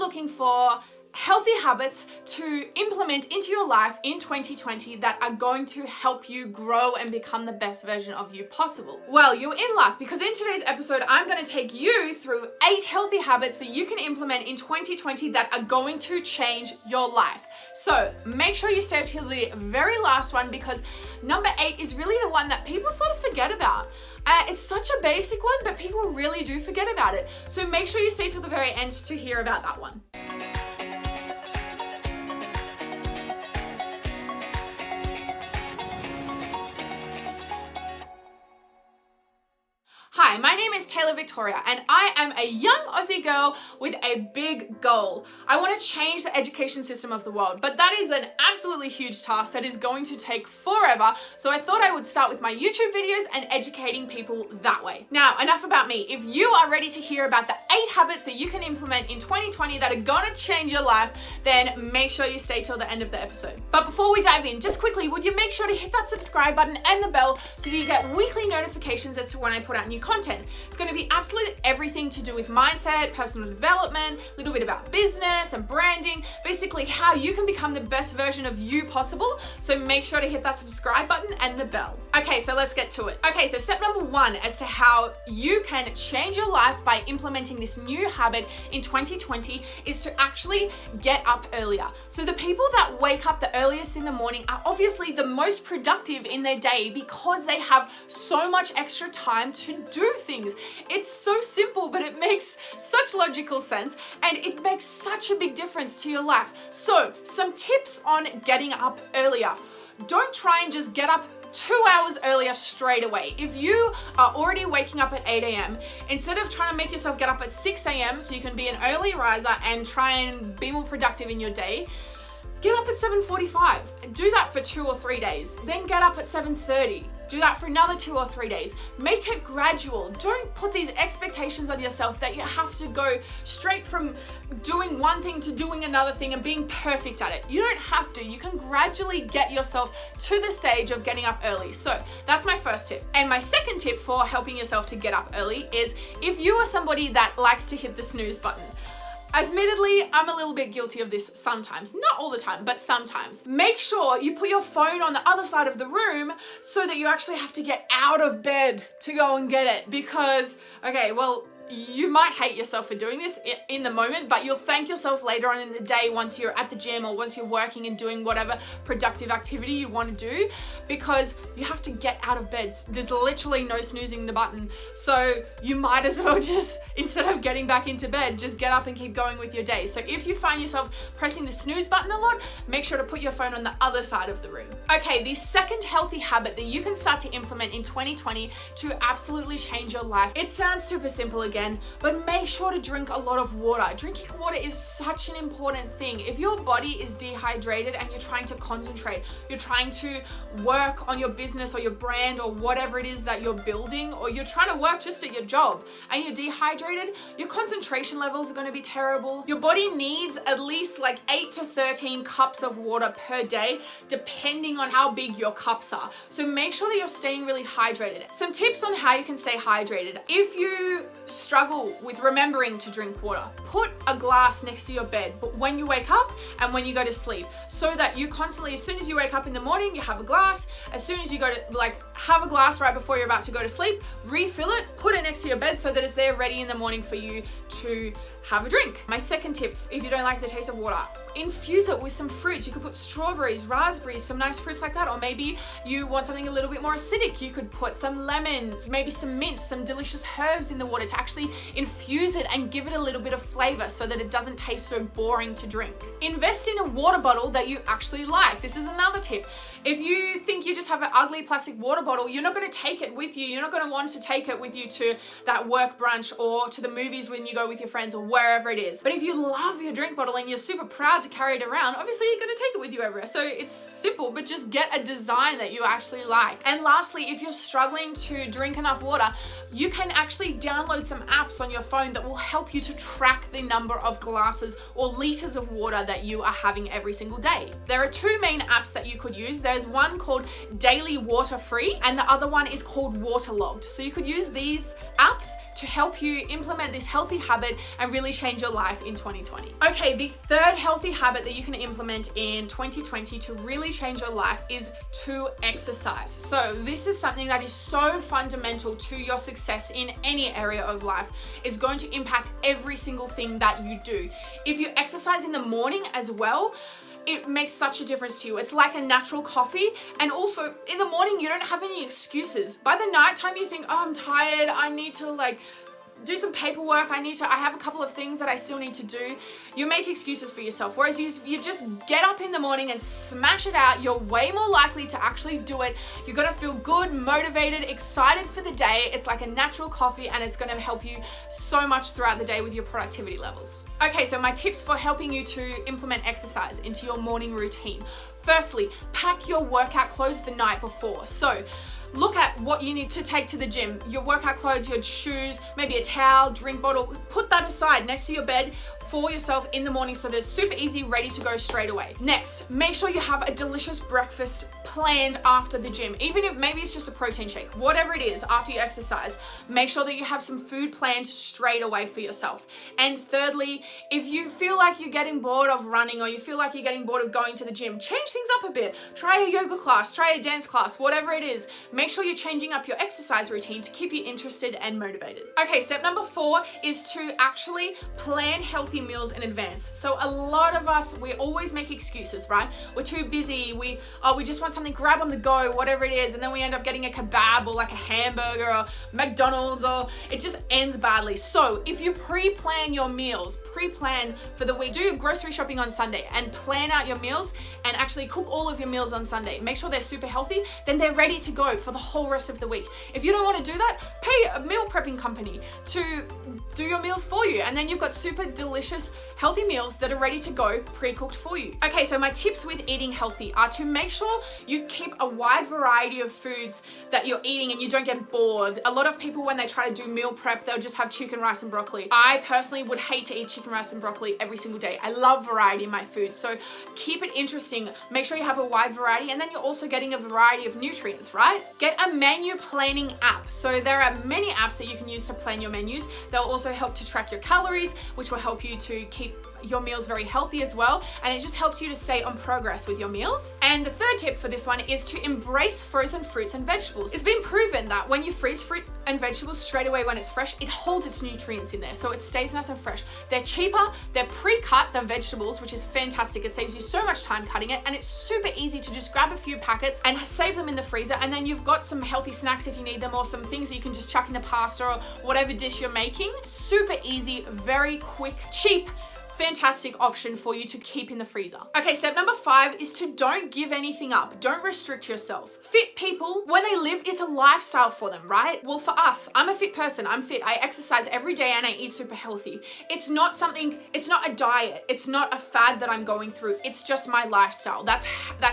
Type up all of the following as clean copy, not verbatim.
looking for healthy habits to implement into your life in 2020 that are going to help you grow and become the best version of you possible. Well, you're in luck, because in today's episode, I'm going to take you through 8 healthy habits that you can implement in 2020 that are going to change your life. So make sure you stay till the very last one, because number 8 is really the one that people sort of forget about. It's such a basic one, but people really do forget about it. So make sure you stay till the very end to hear about that one. Hi, my name is Taylor Victoria, and I am a young Aussie girl with a big goal. I want to change the education system of the world, but that is an absolutely huge task that is going to take forever, so I thought I would start with my YouTube videos and educating people that way. Now, enough about me. If you are ready to hear about the 8 habits that you can implement in 2020 that are gonna change your life, then make sure you stay till the end of the episode. But before we dive in, just quickly, would you make sure to hit that subscribe button and the bell so that you get weekly notifications as to when I put out new content. It's going to be absolutely everything to do with mindset, personal development, a little bit about business and branding, basically how you can become the best version of you possible. So make sure to hit that subscribe button and the bell. Okay, so let's get to it. Okay, so step number 1 as to how you can change your life by implementing this new habit in 2020 is to actually get up earlier. So the people that wake up the earliest in the morning are obviously the most productive in their day because they have so much extra time to do things. It's so simple, but it makes such logical sense and it makes such a big difference to your life. So, some tips on getting up earlier. Don't try and just get up 2 hours earlier straight away. If you are already waking up at 8 a.m., instead of trying to make yourself get up at 6 a.m. so you can be an early riser and try and be more productive in your day, get up at 7:45. Do that for 2 or 3 days. Then get up at 7:30. Do that for another 2 or 3 days. Make it gradual. Don't put these expectations on yourself that you have to go straight from doing one thing to doing another thing and being perfect at it. You don't have to. You can gradually get yourself to the stage of getting up early. So that's my first tip. And my second tip for helping yourself to get up early is if you are somebody that likes to hit the snooze button. Admittedly, I'm a little bit guilty of this sometimes. Not all the time, but sometimes. Make sure you put your phone on the other side of the room so that you actually have to get out of bed to go and get it. Because, okay, well, you might hate yourself for doing this in the moment, but you'll thank yourself later on in the day once you're at the gym or once you're working and doing whatever productive activity you want to do, because you have to get out of bed. There's literally no snoozing the button. So you might as well just, instead of getting back into bed, just get up and keep going with your day. So if you find yourself pressing the snooze button a lot, make sure to put your phone on the other side of the room. Okay, the second healthy habit that you can start to implement in 2020 to absolutely change your life. It sounds super simple again, but make sure to drink a lot of water. Drinking water is such an important thing. If your body is dehydrated and you're trying to concentrate, you're trying to work on your business or your brand or whatever it is that you're building, or you're trying to work just at your job and you're dehydrated, your concentration levels are going to be terrible. Your body needs at least like 8 to 13 cups of water per day, depending on how big your cups are. So make sure that you're staying really hydrated. Some tips on how you can stay hydrated. If you struggle with remembering to drink water, put a glass next to your bed, but when you wake up and when you go to sleep, so that you constantly, as soon as you wake up in the morning, you have a glass. As soon as you go to have a glass right before you're about to go to sleep, refill it, put it next to your bed so that it's there ready in the morning for you to have a drink. My second tip, if you don't like the taste of water, infuse it with some fruits. You could put strawberries, raspberries, some nice fruits like that, or maybe you want something a little bit more acidic. You could put some lemons, maybe some mint, some delicious herbs in the water to actually infuse it and give it a little bit of flavor so that it doesn't taste so boring to drink. Invest in a water bottle that you actually like. This is another tip. If you think you just have an ugly plastic water bottle, you're not going to take it with you. You're not going to want to take it with you to that work brunch or to the movies when you go with your friends or wherever it is. But if you love your drink bottle and you're super proud to carry it around, obviously you're going to take it with you everywhere. So it's simple, but just get a design that you actually like. And lastly, if you're struggling to drink enough water, you can actually download some apps on your phone that will help you to track the number of glasses or liters of water that you are having every single day. There are 2 main apps that you could use. There's one called Daily Water Free and the other one is called Waterlogged. So you could use these apps to help you implement this healthy habit and really really change your life in 2020. Okay, the third healthy habit that you can implement in 2020 to really change your life is to exercise. So this is something that is so fundamental to your success in any area of life. It's going to impact every single thing that you do. If you exercise in the morning as well, it makes such a difference to you. It's like a natural coffee. And also in the morning, you don't have any excuses. By the nighttime, you think, oh, I'm tired. I need to do some paperwork. I have a couple of things that I still need to do. You make excuses for yourself. Whereas you just get up in the morning and smash it out, you're way more likely to actually do it. You're gonna feel good, motivated, excited for the day. It's like a natural coffee and it's gonna help you so much throughout the day with your productivity levels. Okay, so my tips for helping you to implement exercise into your morning routine. Firstly, pack your workout clothes the night before. So look at what you need to take to the gym. Your workout clothes, your shoes, maybe a towel, drink bottle. Put that aside next to your bed for yourself in the morning so they're super easy, ready to go straight away. Next, make sure you have a delicious breakfast planned after the gym. Even if maybe it's just a protein shake, whatever it is after you exercise, make sure that you have some food planned straight away for yourself. And thirdly, if you feel like you're getting bored of running or you feel like you're getting bored of going to the gym, change things up a bit. Try a yoga class, try a dance class, whatever it is. Make sure you're changing up your exercise routine to keep you interested and motivated. Okay, step number 4 is to actually plan healthy meals in advance. So a lot of us, we always make excuses, right? We're too busy. We just want something grab on the go, whatever it is, and then we end up getting a kebab or like a hamburger or McDonald's, or it just ends badly. So if you pre-plan your meals, pre-plan for the week, do grocery shopping on Sunday and plan out your meals and actually cook all of your meals on Sunday. Make sure they're super healthy, then they're ready to go for the whole rest of the week. If you don't want to do that, pay a meal prepping company to do your meals for you, and then you've got super delicious healthy meals that are ready to go, pre-cooked for you. Okay, so my tips with eating healthy are to make sure you keep a wide variety of foods that you're eating and you don't get bored. A lot of people, when they try to do meal prep, they'll just have chicken, rice, and broccoli. I personally would hate to eat chicken, rice, and broccoli every single day. I love variety in my food, so keep it interesting. Make sure you have a wide variety, and then you're also getting a variety of nutrients, right? Get a menu planning app. So there are many apps that you can use to plan your menus. They'll also help to track your calories, which will help you to keep your meals very healthy as well, and it just helps you to stay on progress with your meals. And the third tip for this one is to embrace frozen fruits and vegetables. It's been proven that when you freeze fruit and vegetables straight away when it's fresh, it holds its nutrients in there, so it stays nice and fresh. They're cheaper, they're pre-cut, the vegetables, which is fantastic. It saves you so much time cutting it, and it's super easy to just grab a few packets and save them in the freezer, and then you've got some healthy snacks if you need them, or some things that you can just chuck in a pasta or whatever dish you're making. Super easy, very quick, cheap, fantastic option for you to keep in the freezer. Okay, step number 5 is to don't give anything up. Don't restrict yourself. Fit people, when they live, it's a lifestyle for them, right? Well, for us, I'm a fit person. I'm fit. I exercise every day and I eat super healthy. It's not a diet. It's not a fad that I'm going through. It's just my lifestyle. That's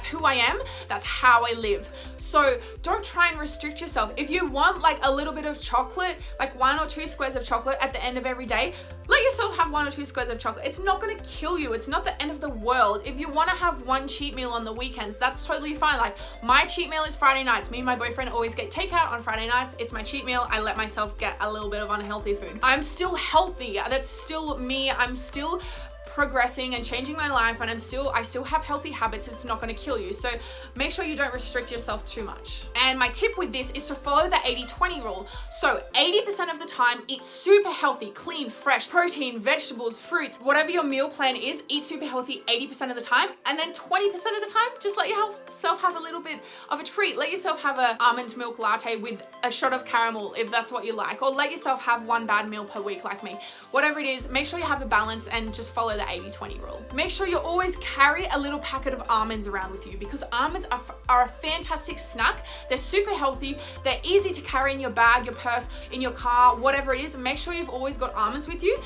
who I am. That's how I live. So don't try and restrict yourself. If you want like a little bit of chocolate, like 1 or 2 squares of chocolate at the end of every day, let yourself have 1 or 2 squares of chocolate. It's not gonna kill you. It's not the end of the world. If you wanna have one cheat meal on the weekends, that's totally fine. Like my cheat meal is Friday nights. Me and my boyfriend always get takeout on Friday nights. It's my cheat meal. I let myself get a little bit of unhealthy food. I'm still healthy. That's still me. I'm still progressing and changing my life, and I still have healthy habits. It's not going to kill you. So make sure you don't restrict yourself too much. And my tip with this is to follow the 80-20 rule. So 80% of the time, eat super healthy, clean, fresh, protein, vegetables, fruits, whatever your meal plan is, eat super healthy 80% of the time. And then 20% of the time, just let yourself have a little bit of a treat. Let yourself have an almond milk latte with a shot of caramel if that's what you like, or let yourself have one bad meal per week like me. Whatever it is, make sure you have a balance and just follow the 80-20 rule. Make sure you always carry a little packet of almonds around with you, because almonds are a fantastic snack. They're super healthy. They're easy to carry in your bag, your purse, in your car, whatever it is. Make sure you've always got almonds with you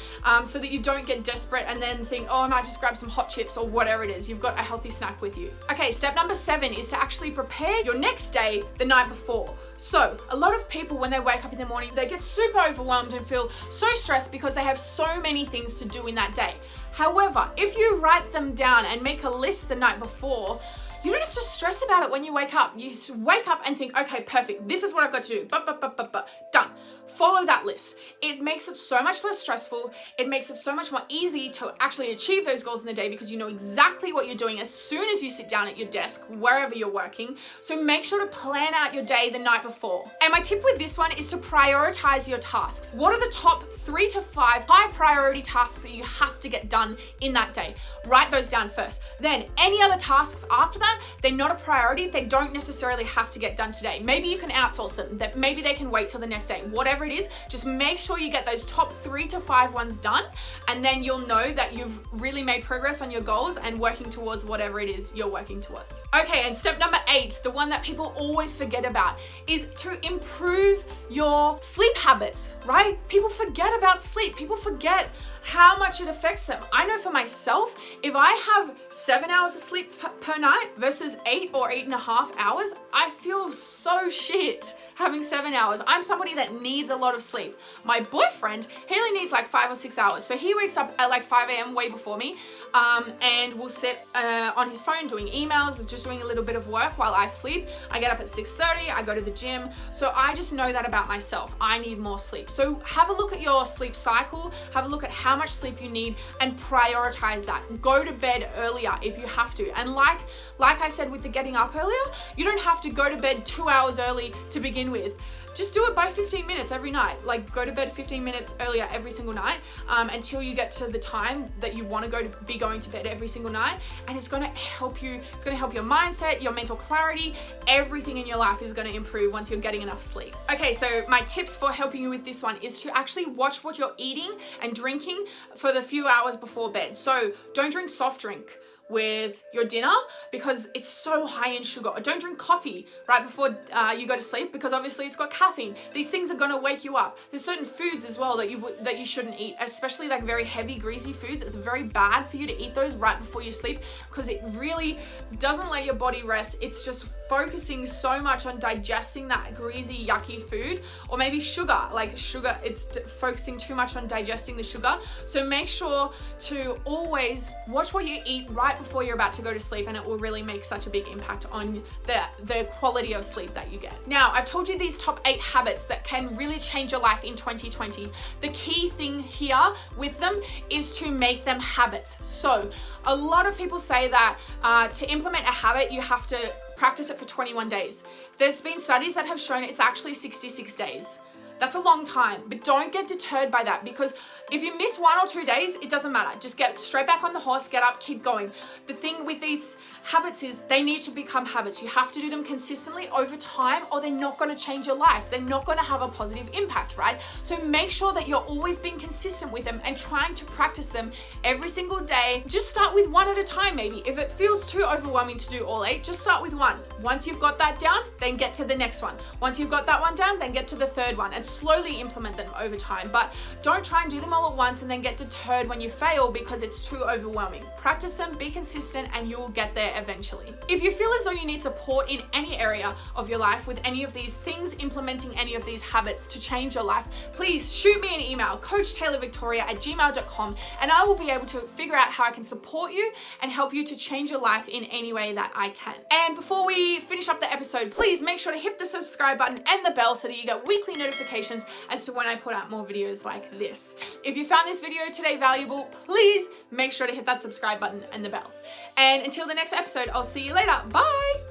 so that you don't get desperate and then think, oh, I might just grab some hot chips or whatever it is. You've got a healthy snack with you. Okay, step number 7 is to actually prepare your next day the night before. So a lot of people, when they wake up in the morning, they get super overwhelmed and feel so stressed because they have so many things to do in that day. However, if you write them down and make a list the night before, you don't have to stress about it when you wake up. You just wake up and think, okay, perfect. This is what I've got to do. Done. follow that list. It makes it so much less stressful. It makes it so much more easy to actually achieve those goals in the day because you know exactly what you're doing as soon as you sit down at your desk, wherever you're working. So make sure to plan out your day the night before. And my tip with this one is to prioritize your tasks. What are the top 3 to 5 high priority tasks that you have to get done in that day? Write those down first. Then any other tasks after that, they're not a priority. They don't necessarily have to get done today. Maybe you can outsource them. That maybe they can wait till the next day. Whatever it is, just make sure you get those top 3 to 5 ones done, and then you'll know that you've really made progress on your goals and working towards whatever it is you're working towards. Okay, and step number 8, the one that people always forget about, is to improve your sleep habits, right? People forget about sleep. People forget how much it affects them. I know for myself, if I have 7 hours of sleep per night versus 8 or 8.5 hours, I feel so shit having 7 hours. I'm somebody that needs a lot of sleep. My boyfriend, he only needs like 5 or 6 hours. So he wakes up at like 5 a.m. way before me, and will sit on his phone doing emails, just doing a little bit of work while I sleep. I get up at 6:30, I go to the gym. So I just know that about myself. I need more sleep. So have a look at your sleep cycle, have a look at how much sleep you need and prioritize that. Go to bed earlier if you have to. And like I said with the getting up earlier, you don't have to go to bed 2 hours early to begin with. Just do it by 15 minutes every night. Like go to bed 15 minutes earlier every single night until you get to the time that you want to be going to bed every single night. And it's going to help you. It's going to help your mindset, your mental clarity. Everything in your life is going to improve once you're getting enough sleep. Okay, so my tips for helping you with this one is to actually watch what you're eating and drinking for the few hours before bed. So don't drink soft drink with your dinner because it's so high in sugar. Or don't drink coffee right before you go to sleep because obviously it's got caffeine. These things are going to wake you up. There's certain foods as well that you shouldn't eat, especially like very heavy greasy foods. It's very bad for you to eat those right before you sleep because it really doesn't let your body rest. It's just focusing so much on digesting that greasy yucky food, or maybe sugar, it's focusing too much on digesting the sugar. So make sure to always watch what you eat right before you're about to go to sleep, and it will really make such a big impact on the quality of sleep that you get. Now, I've told you these top 8 habits that can really change your life in 2020. The key thing here with them is to make them habits. So a lot of people say that to implement a habit, you have to practice it for 21 days. There's been studies that have shown it's actually 66 days. That's a long time, but don't get deterred by that because if you miss 1 or 2 days, it doesn't matter. Just get straight back on the horse, get up, keep going. The thing with these habits is they need to become habits. You have to do them consistently over time or they're not going to change your life. They're not going to have a positive impact, right? So make sure that you're always being consistent with them and trying to practice them every single day. Just start with 1 at a time maybe. If it feels too overwhelming to do all 8, just start with 1. Once you've got that down, then get to the next one. Once you've got that one down, then get to the 3rd one and slowly implement them over time. But don't try and do them all at once and then get deterred when you fail because it's too overwhelming. Practice them, be consistent, and you will get there eventually. If you feel as though you need support in any area of your life with any of these things, implementing any of these habits to change your life, please shoot me an email, coachtaylorvictoria@gmail.com, and I will be able to figure out how I can support you and help you to change your life in any way that I can. And before we finish up the episode, please make sure to hit the subscribe button and the bell so that you get weekly notifications as to when I put out more videos like this. If you found this video today valuable, please make sure to hit that subscribe button and the bell. And until the next episode, I'll see you later. Bye!